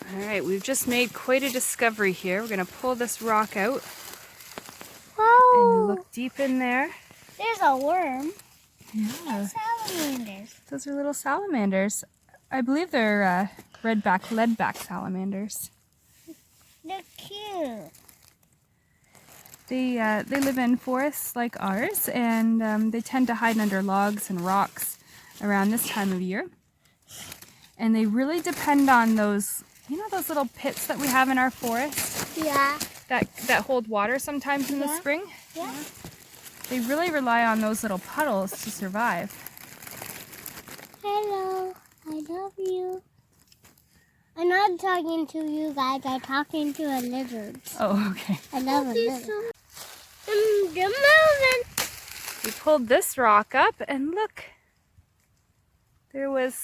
Alright, we've just made quite a discovery here. We're going to pull this rock out Whoa! and look deep in there. There's a worm. Yeah. Salamanders. Those are little salamanders. I believe they're redback, leadback salamanders. They're cute. They live in forests like ours, and they tend to hide under logs and rocks around this time of year. And they really depend on those, you know, those little pits that we have in our forest? Yeah. That hold water sometimes in the spring? Yeah. They really rely on those little puddles to survive. Hello. I love you. I'm not talking to you guys. I'm talking to a lizard. Oh, okay. I love a lizard. They're moving. We pulled this rock up and look. There was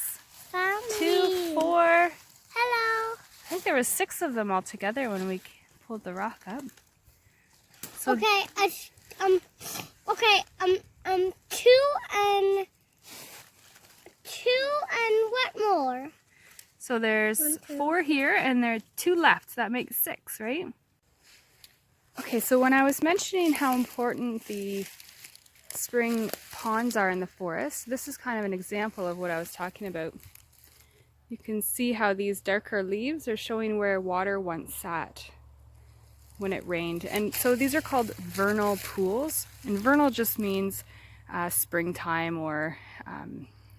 Found 2, me. 4, I Hello. think there was 6 of them all together when we pulled the rock up. So Okay. Two and what more? So there's 1, 2. 4 here and there are 2 left. That makes 6, right? Okay, so when I was mentioning how important the spring ponds are in the forest, this is kind of an example of what I was talking about. You can see how these darker leaves are showing where water once sat when it rained. And so these are called vernal pools. And vernal just means springtime, or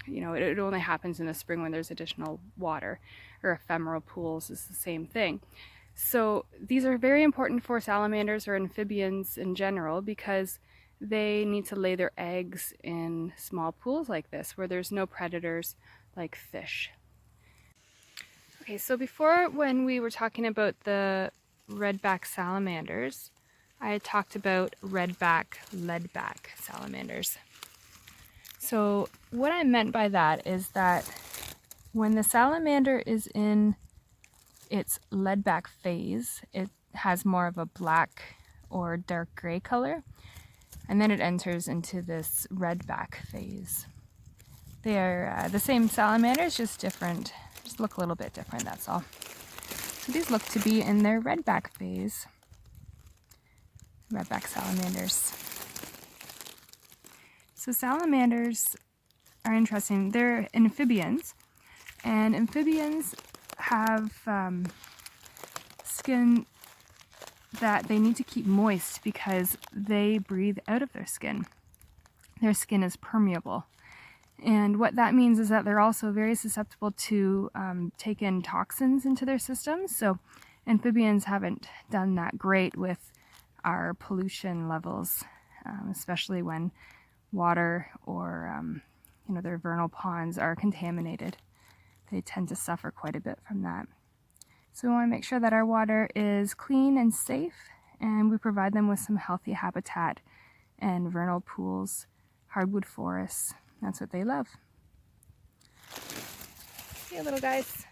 you know, it only happens in the spring when there's additional water. Or ephemeral pools is the same thing. So these are very important for salamanders or amphibians in general, because they need to lay their eggs in small pools like this where there's no predators like fish. Okay, so before, when we were talking about the redback salamanders, I had talked about redback, leadback salamanders. So what I meant by that is that when the salamander is in its leadback phase, it has more of a black or dark gray color, and then it enters into this redback phase. They are the same salamanders, just different, just look a little bit different, that's all. So these look to be in their redback phase. Redback salamanders. So salamanders are interesting. They're amphibians, and amphibians have skin that they need to keep moist because they breathe out of their skin. Their skin is permeable. And what that means is that they're also very susceptible to take in toxins into their systems. So amphibians haven't done that great with our pollution levels, especially when water or you know, their vernal ponds are contaminated. They tend to suffer quite a bit from that. So we want to make sure that our water is clean and safe, and we provide them with some healthy habitat and vernal pools, hardwood forests. That's what they love. See you, little guys.